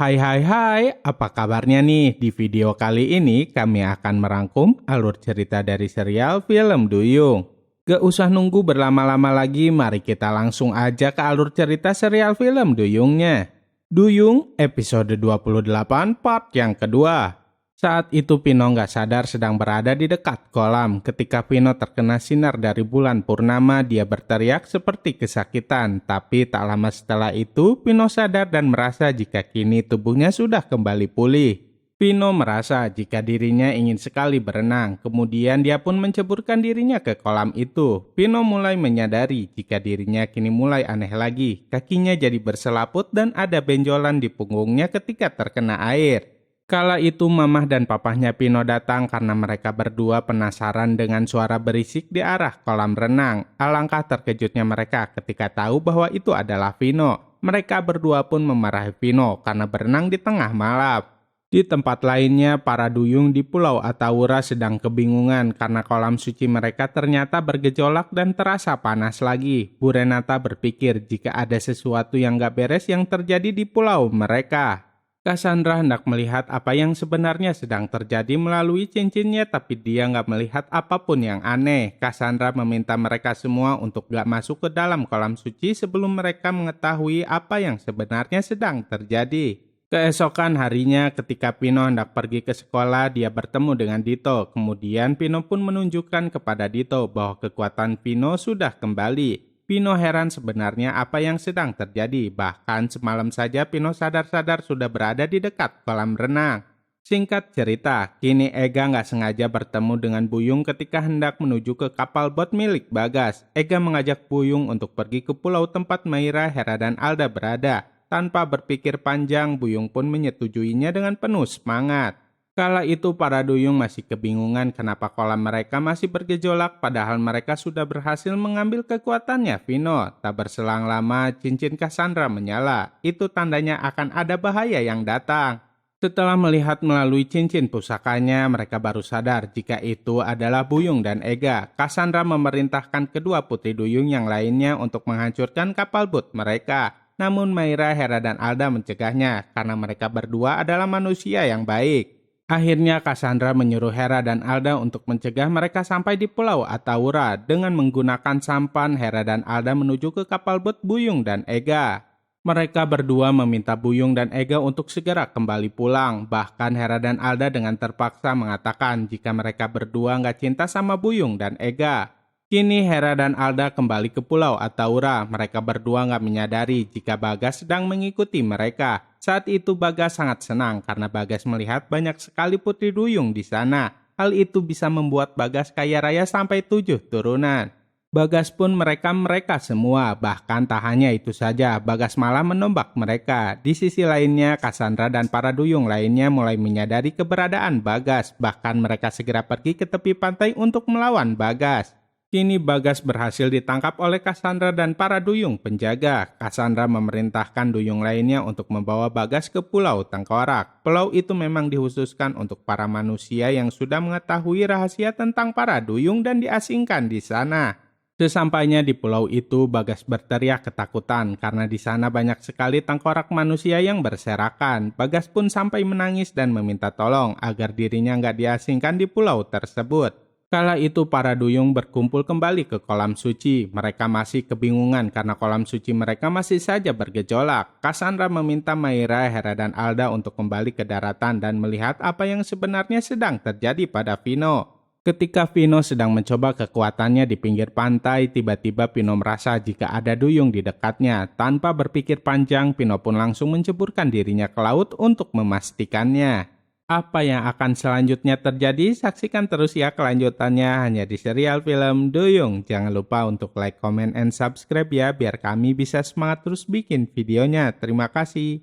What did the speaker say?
Hai hai hai, apa kabarnya nih? Di video kali ini kami akan merangkum alur cerita dari serial film Duyung. Gak usah nunggu berlama-lama lagi, mari kita langsung aja ke alur cerita serial film Duyungnya. Duyung episode 28 part yang kedua. Saat itu Pino nggak sadar sedang berada di dekat kolam. Ketika Pino terkena sinar dari bulan purnama, dia berteriak seperti kesakitan. Tapi tak lama setelah itu, Pino sadar dan merasa jika kini tubuhnya sudah kembali pulih. Pino merasa jika dirinya ingin sekali berenang. Kemudian dia pun menceburkan dirinya ke kolam itu. Pino mulai menyadari jika dirinya kini mulai aneh lagi. Kakinya jadi berselaput dan ada benjolan di punggungnya ketika terkena air. Kala itu mamah dan papahnya Pino datang karena mereka berdua penasaran dengan suara berisik di arah kolam renang. Alangkah terkejutnya mereka ketika tahu bahwa itu adalah Pino. Mereka berdua pun memarahi Pino karena berenang di tengah malam. Di tempat lainnya, para duyung di Pulau Atawura sedang kebingungan karena kolam suci mereka ternyata bergejolak dan terasa panas lagi. Bu Renata berpikir jika ada sesuatu yang gak beres yang terjadi di pulau mereka. Cassandra hendak melihat apa yang sebenarnya sedang terjadi melalui cincinnya, tapi dia nggak melihat apapun yang aneh. Cassandra meminta mereka semua untuk nggak masuk ke dalam kolam suci sebelum mereka mengetahui apa yang sebenarnya sedang terjadi. Keesokan harinya ketika Pino hendak pergi ke sekolah, dia bertemu dengan Dito. Kemudian Pino pun menunjukkan kepada Dito bahwa kekuatan Pino sudah kembali. Pino heran sebenarnya apa yang sedang terjadi. Bahkan semalam saja Pino sadar-sadar sudah berada di dekat kolam renang. Singkat cerita, kini Ega nggak sengaja bertemu dengan Buyung ketika hendak menuju ke kapal bot milik Bagas. Ega mengajak Buyung untuk pergi ke pulau tempat Maira, Hera, dan Alda berada. Tanpa berpikir panjang, Buyung pun menyetujuinya dengan penuh semangat. Kala itu para duyung masih kebingungan kenapa kolam mereka masih bergejolak padahal mereka sudah berhasil mengambil kekuatannya Pino. Tak berselang lama cincin Cassandra menyala. Itu tandanya akan ada bahaya yang datang. Setelah melihat melalui cincin pusakanya, mereka baru sadar jika itu adalah Buyung dan Ega. Cassandra memerintahkan kedua putri duyung yang lainnya untuk menghancurkan kapal bot mereka. Namun Maira, Hera, dan Alda mencegahnya karena mereka berdua adalah manusia yang baik. Akhirnya Cassandra menyuruh Hera dan Alda untuk mencegah mereka sampai di Pulau Atawura. Dengan menggunakan sampan, Hera dan Alda menuju ke kapal bot Buyung dan Ega. Mereka berdua meminta Buyung dan Ega untuk segera kembali pulang. Bahkan Hera dan Alda dengan terpaksa mengatakan jika mereka berdua nggak cinta sama Buyung dan Ega. Kini Hera dan Alda kembali ke Pulau Atawura. Mereka berdua nggak menyadari jika Bagas sedang mengikuti mereka. Saat itu Bagas sangat senang karena Bagas melihat banyak sekali putri duyung di sana. Hal itu bisa membuat Bagas kaya raya sampai 7 turunan. Bagas pun mereka semua, bahkan tak hanya itu saja, Bagas malah menombak mereka. Di sisi lainnya, Cassandra dan para duyung lainnya mulai menyadari keberadaan Bagas. Bahkan mereka segera pergi ke tepi pantai untuk melawan Bagas. Kini Bagas berhasil ditangkap oleh Cassandra dan para duyung penjaga. Cassandra memerintahkan duyung lainnya untuk membawa Bagas ke Pulau Tengkorak. Pulau itu memang dikhususkan untuk para manusia yang sudah mengetahui rahasia tentang para duyung dan diasingkan di sana. Sesampainya di pulau itu, Bagas berteriak ketakutan karena di sana banyak sekali tengkorak manusia yang berserakan. Bagas pun sampai menangis dan meminta tolong agar dirinya nggak diasingkan di pulau tersebut. Kala itu para duyung berkumpul kembali ke kolam suci. Mereka masih kebingungan karena kolam suci mereka masih saja bergejolak. Cassandra meminta Maira, Hera, dan Alda untuk kembali ke daratan dan melihat apa yang sebenarnya sedang terjadi pada Pino. Ketika Pino sedang mencoba kekuatannya di pinggir pantai, tiba-tiba Pino merasa jika ada duyung di dekatnya. Tanpa berpikir panjang, Pino pun langsung menceburkan dirinya ke laut untuk memastikannya. Apa yang akan selanjutnya terjadi? Saksikan terus ya kelanjutannya hanya di serial film Duyung. Jangan lupa untuk like, comment, and subscribe ya biar kami bisa semangat terus bikin videonya. Terima kasih.